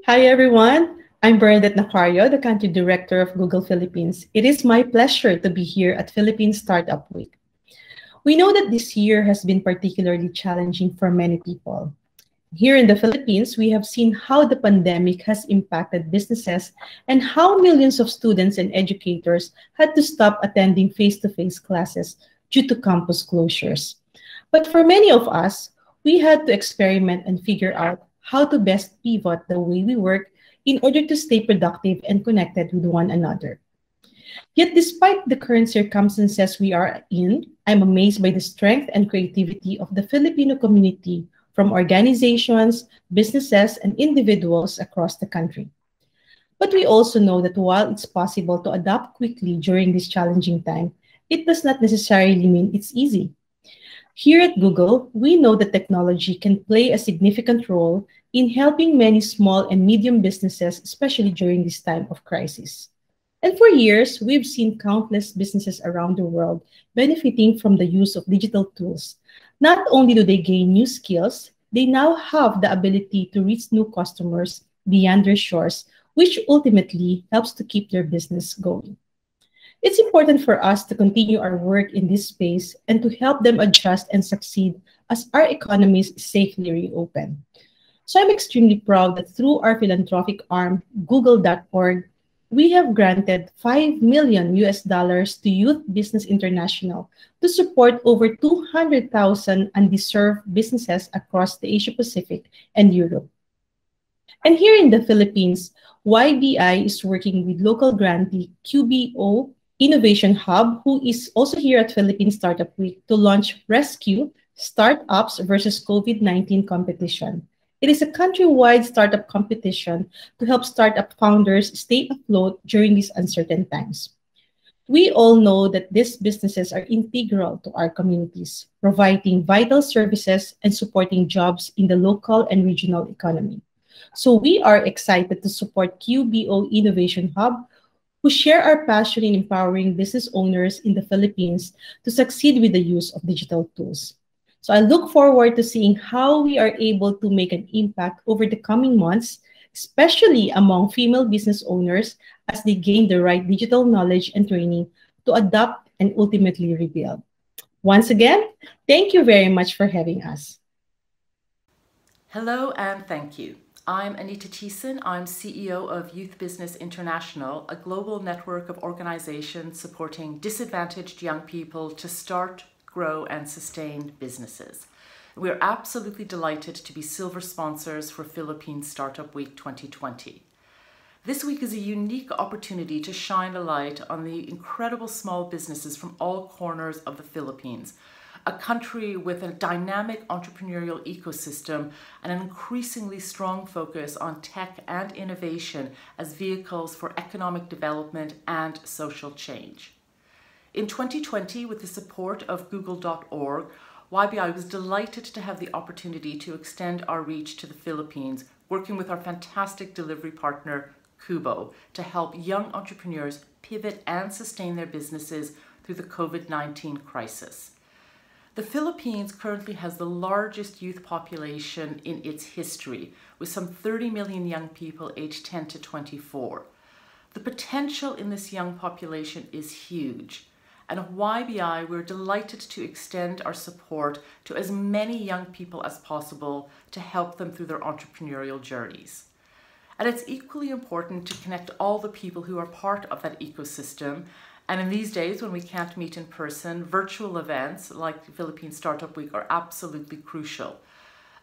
Hi, everyone. I'm Bernadette Nacario, the Country Director of Google Philippines. It is my pleasure to be here at Philippine Startup Week. We know that this year has been particularly challenging for many people. Here in the Philippines, we have seen how the pandemic has impacted businesses and how millions of students and educators had to stop attending face-to-face classes due to campus closures. But for many of us, we had to experiment and figure out how to best pivot the way we work in order to stay productive and connected with one another. Yet, despite the current circumstances we are in, I'm amazed by the strength and creativity of the Filipino community from organizations, businesses, and individuals across the country. But we also know that while it's possible to adapt quickly during this challenging time, it does not necessarily mean it's easy. Here at Google, we know that technology can play a significant role in helping many small and medium businesses, especially during this time of crisis. And for years, we've seen countless businesses around the world benefiting from the use of digital tools. Not only do they gain new skills, they now have the ability to reach new customers beyond their shores, which ultimately helps to keep their business going. It's important for us to continue our work in this space and to help them adjust and succeed as our economies safely reopen. So I'm extremely proud that through our philanthropic arm, Google.org, we have granted 5 million US dollars to Youth Business International to support over 200,000 undeserved businesses across the Asia Pacific and Europe. And here in the Philippines, YBI is working with local grantee QBO Innovation Hub, who is also here at Philippine Startup Week to launch Rescue Startups versus COVID-19 competition. It is a countrywide startup competition to help startup founders stay afloat during these uncertain times. We all know that these businesses are integral to our communities, providing vital services and supporting jobs in the local and regional economy. So we are excited to support QBO Innovation Hub, who share our passion in empowering business owners in the Philippines to succeed with the use of digital tools. So I look forward to seeing how we are able to make an impact over the coming months, especially among female business owners as they gain the right digital knowledge and training to adapt and ultimately rebuild. Once again, thank you very much for having us. Hello and thank you. I'm Anita Thiessen. I'm CEO of Youth Business International, a global network of organizations supporting disadvantaged young people to start, grow, and sustain businesses. We're absolutely delighted to be silver sponsors for Philippine Startup Week 2020. This week is a unique opportunity to shine a light on the incredible small businesses from all corners of the Philippines, a country with a dynamic entrepreneurial ecosystem and an increasingly strong focus on tech and innovation as vehicles for economic development and social change. In 2020, with the support of Google.org, YBI was delighted to have the opportunity to extend our reach to the Philippines, working with our fantastic delivery partner, Kubo, to help young entrepreneurs pivot and sustain their businesses through the COVID-19 crisis. The Philippines currently has the largest youth population in its history, with some 30 million young people aged 10 to 24. The potential in this young population is huge, and at YBI we're delighted to extend our support to as many young people as possible to help them through their entrepreneurial journeys. And it's equally important to connect all the people who are part of that ecosystem. And in these days when we can't meet in person, virtual events like the Philippine Startup Week are absolutely crucial.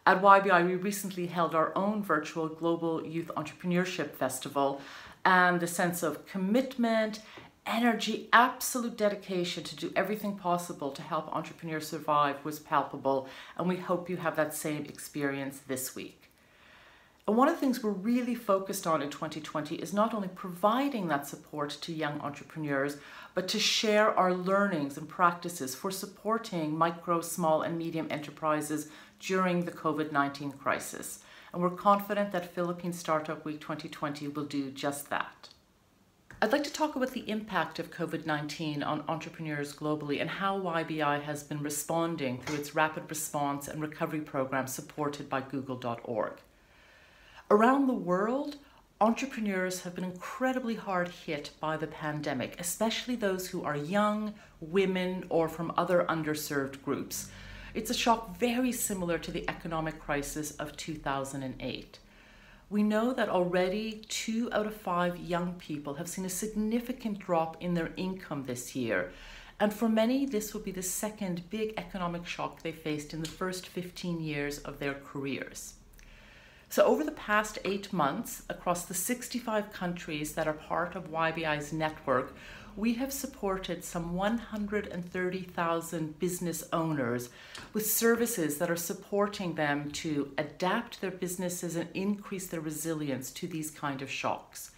At YBI, we recently held our own virtual Global Youth Entrepreneurship Festival, and the sense of commitment, energy, absolute dedication to do everything possible to help entrepreneurs survive was palpable, and we hope you have that same experience this week. And one of the things we're really focused on in 2020 is not only providing that support to young entrepreneurs, but to share our learnings and practices for supporting micro, small, and medium enterprises during the COVID-19 crisis. And we're confident that Philippine Startup Week 2020 will do just that. I'd like to talk about the impact of COVID-19 on entrepreneurs globally and how YBI has been responding through its rapid response and recovery program supported by Google.org. Around the world, entrepreneurs have been incredibly hard hit by the pandemic, especially those who are young, women, or from other underserved groups. It's a shock very similar to the economic crisis of 2008. We know that already 2 out of 5 young people have seen a significant drop in their income this year. And for many, this will be the second big economic shock they faced in the first 15 years of their careers. So over the past 8 months, across the 65 countries that are part of YBI's network, we have supported some 130,000 business owners with services that are supporting them to adapt their businesses and increase their resilience to these kind of shocks.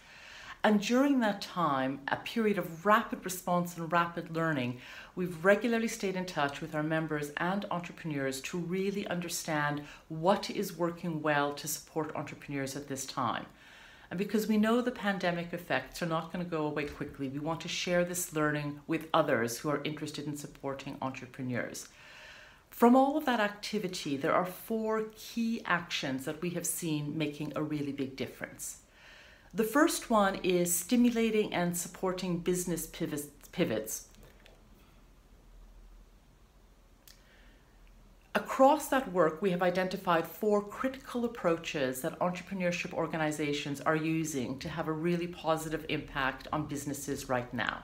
And during that time, a period of rapid response and rapid learning, we've regularly stayed in touch with our members and entrepreneurs to really understand what is working well to support entrepreneurs at this time. And because we know the pandemic effects are not going to go away quickly, we want to share this learning with others who are interested in supporting entrepreneurs. From all of that activity, there are 4 key actions that we have seen making a really big difference. The first one is stimulating and supporting business pivots. Across that work, we have identified 4 critical approaches that entrepreneurship organizations are using to have a really positive impact on businesses right now.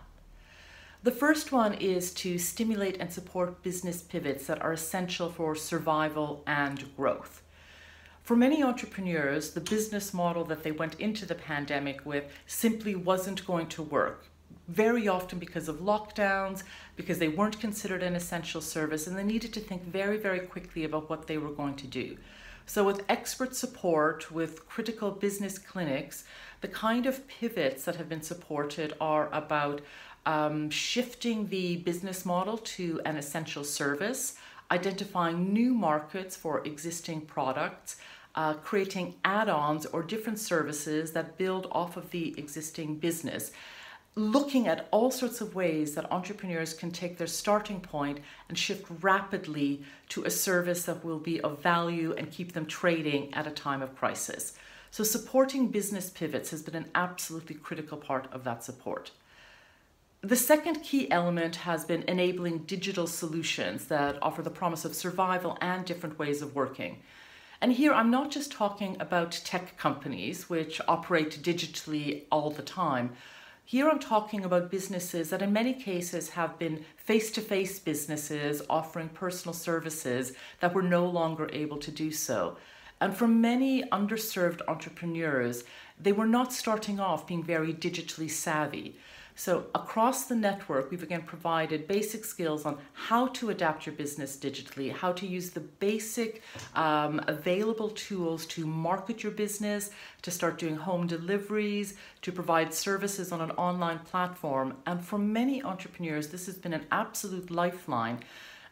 The first one is to stimulate and support business pivots that are essential for survival and growth. For many entrepreneurs, the business model that they went into the pandemic with simply wasn't going to work. Very often because of lockdowns, because they weren't considered an essential service, and they needed to think very, very quickly about what they were going to do. So with expert support, with critical business clinics, the kind of pivots that have been supported are about shifting the business model to an essential service, identifying new markets for existing products, creating add-ons or different services that build off of the existing business, looking at all sorts of ways that entrepreneurs can take their starting point and shift rapidly to a service that will be of value and keep them trading at a time of crisis. So supporting business pivots has been an absolutely critical part of that support. The second key element has been enabling digital solutions that offer the promise of survival and different ways of working. And here I'm not just talking about tech companies which operate digitally all the time. Here I'm talking about businesses that in many cases have been face-to-face businesses offering personal services that were no longer able to do so. And for many underserved entrepreneurs, they were not starting off being very digitally savvy. So across the network, we've again provided basic skills on how to adapt your business digitally, how to use the basic available tools to market your business, to start doing home deliveries, to provide services on an online platform. And for many entrepreneurs, this has been an absolute lifeline.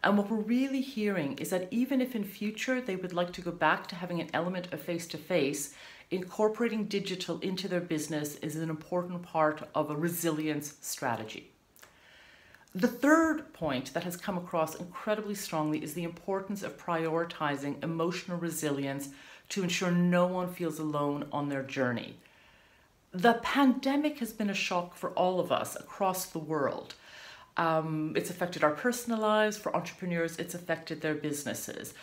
And what we're really hearing is that even if in future they would like to go back to having an element of face-to-face, incorporating digital into their business is an important part of a resilience strategy. The third point that has come across incredibly strongly is the importance of prioritizing emotional resilience to ensure no one feels alone on their journey. The pandemic has been a shock for all of us across the world. It's affected our personal lives. For entrepreneurs, it's affected their businesses.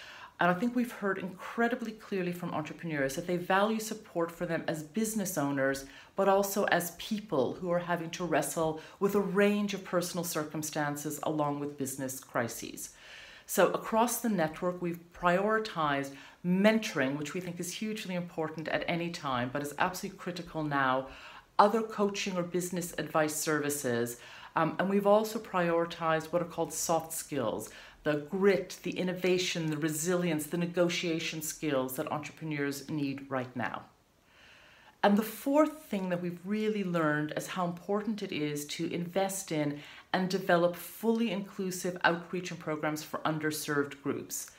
And I think we've heard incredibly clearly from entrepreneurs that they value support for them as business owners, but also as people who are having to wrestle with a range of personal circumstances along with business crises. So across the network, we've prioritized mentoring, which we think is hugely important at any time, but is absolutely critical now, other coaching or business advice services. And we've also prioritized what are called soft skills, the grit, the innovation, the resilience, the negotiation skills that entrepreneurs need right now. And the fourth thing that we've really learned is how important it is to invest in and develop fully inclusive outreach and programs for underserved groups.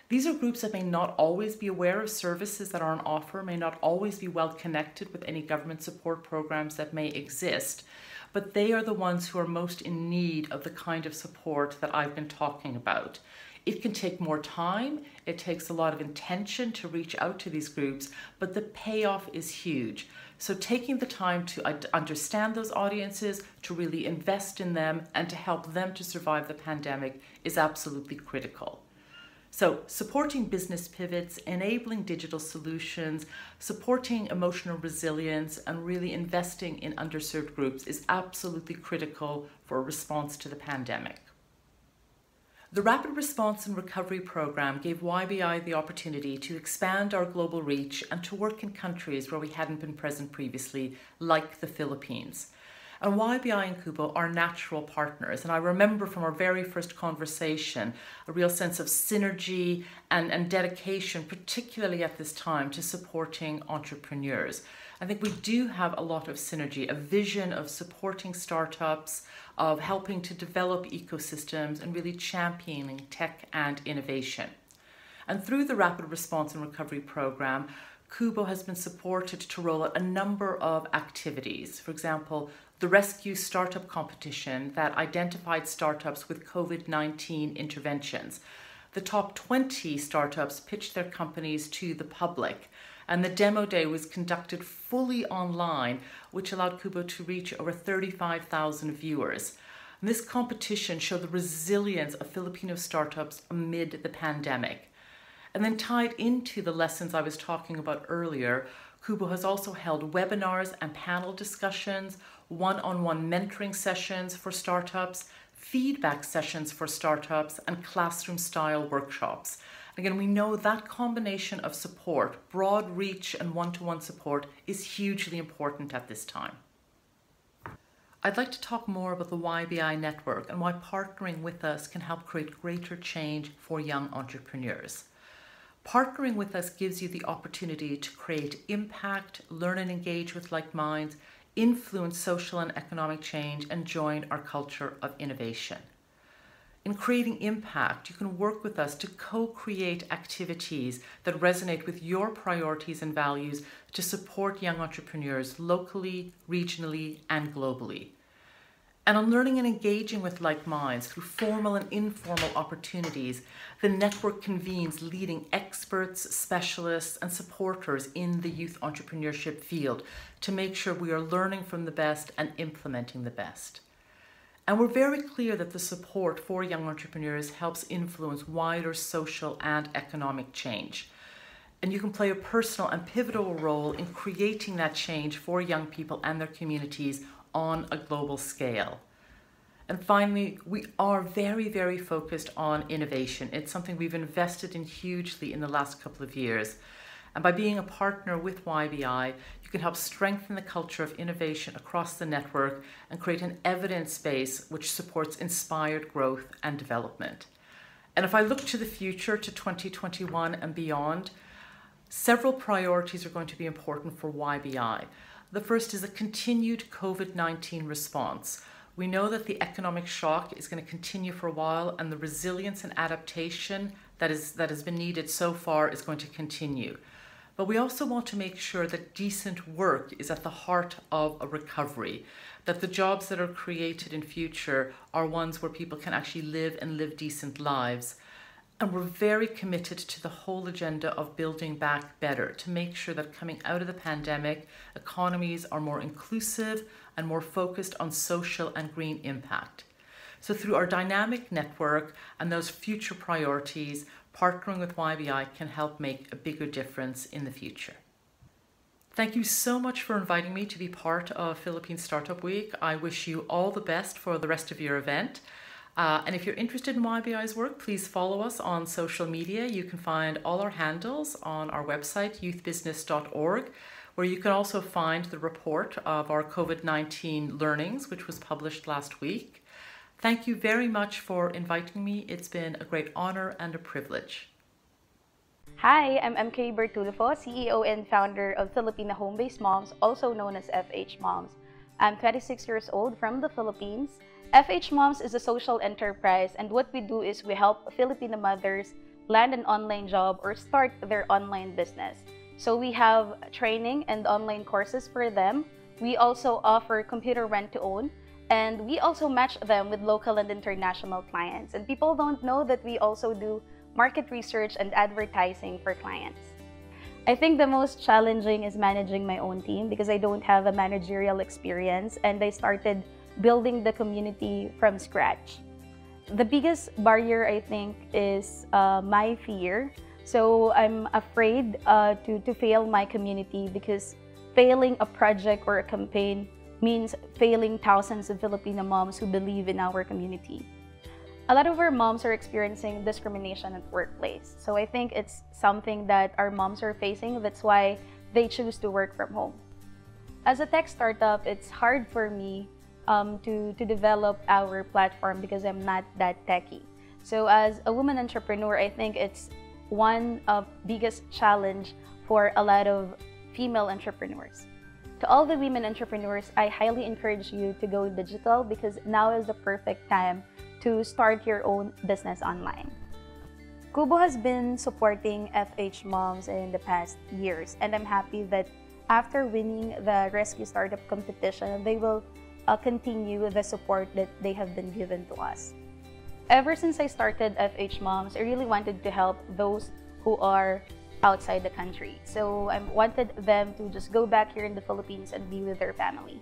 These are groups that may not always be aware of services that are on offer, may not always be well connected with any government support programs that may exist, but they are the ones who are most in need of the kind of support that I've been talking about. It can take more time, it takes a lot of intention to reach out to these groups, but the payoff is huge. So taking the time to understand those audiences, to really invest in them, and to help them to survive the pandemic is absolutely critical. So supporting business pivots, enabling digital solutions, supporting emotional resilience, and really investing in underserved groups is absolutely critical for a response to the pandemic. The Rapid Response and Recovery Programme gave YBI the opportunity to expand our global reach and to work in countries where we hadn't been present previously, like the Philippines. And YBI and Kubo are natural partners. And I remember from our very first conversation, a real sense of synergy and dedication, particularly at this time, to supporting entrepreneurs. I think we do have a lot of synergy, a vision of supporting startups, of helping to develop ecosystems and really championing tech and innovation. And through the Rapid Response and Recovery Programme, Kubo has been supported to roll out a number of activities. For example, the Rescue Startup Competition that identified startups with COVID-19 interventions. The top 20 startups pitched their companies to the public, and the demo day was conducted fully online, which allowed Kubo to reach over 35,000 viewers. And this competition showed the resilience of Filipino startups amid the pandemic. And then tied into the lessons I was talking about earlier, Kubo has also held webinars and panel discussions, one-on-one mentoring sessions for startups, feedback sessions for startups, and classroom-style workshops. Again, we know that combination of support, broad reach and one-to-one support is hugely important at this time. I'd like to talk more about the YBI Network and why partnering with us can help create greater change for young entrepreneurs. Partnering with us gives you the opportunity to create impact, learn and engage with like minds, influence social and economic change, and join our culture of innovation. In creating impact, you can work with us to co-create activities that resonate with your priorities and values to support young entrepreneurs locally, regionally, and globally. And on learning and engaging with like minds through formal and informal opportunities, the network convenes leading experts, specialists, and supporters in the youth entrepreneurship field to make sure we are learning from the best and implementing the best. And we're very clear that the support for young entrepreneurs helps influence wider social and economic change. And you can play a personal and pivotal role in creating that change for young people and their communities on a global scale. And finally, we are very, very focused on innovation. It's something we've invested in hugely in the last couple of years. And by being a partner with YBI, you can help strengthen the culture of innovation across the network and create an evidence base which supports inspired growth and development. And if I look to the future, to 2021 and beyond, several priorities are going to be important for YBI. The first is a continued COVID-19 response. We know that the economic shock is going to continue for a while, and the resilience and adaptation that has been needed so far is going to continue. But we also want to make sure that decent work is at the heart of a recovery, that the jobs that are created in future are ones where people can actually live and live decent lives. And we're very committed to the whole agenda of building back better to make sure that coming out of the pandemic, economies are more inclusive and more focused on social and green impact. So through our dynamic network and those future priorities, partnering with YBI can help make a bigger difference in the future. Thank you so much for inviting me to be part of Philippine Startup Week. I wish you all the best for the rest of your event. And if you're interested in YBI's work, please follow us on social media. You can find all our handles on our website, youthbusiness.org, where you can also find the report of our COVID-19 learnings, which was published last week. Thank you very much for inviting me. It's been a great honor and a privilege. Hi, I'm MK Bertulfo, CEO and founder of Filipina Home-Based Moms, also known as FH Moms. I'm 26 years old from the Philippines. FH Moms is a social enterprise, and what we do is we help Filipino mothers land an online job or start their online business. So we have training and online courses for them. We also offer computer rent to own, And we also match them with local and international clients. And people don't know that we also do market research and advertising for clients. I think the most challenging is managing my own team because I don't have a managerial experience and I started building the community from scratch. The biggest barrier, I think, is my fear. So I'm afraid to fail my community because failing a project or a campaign means failing thousands of Filipino moms who believe in our community. A lot of our moms are experiencing discrimination at workplace. So I think it's something that our moms are facing. That's why they choose to work from home. As a tech startup, it's hard for me to develop our platform because I'm not that techy. So as a woman entrepreneur, I think it's one of biggest challenge for a lot of female entrepreneurs. To all the women entrepreneurs, I highly encourage you to go digital because now is the perfect time to start your own business online. Kubo has been supporting FH moms in the past years, and I'm happy that after winning the Rescue Startup competition, they will continue the support that they have been given to us. Ever since I started FH Moms, I really wanted to help those who are outside the country. So I wanted them to just go back here in the Philippines and be with their family.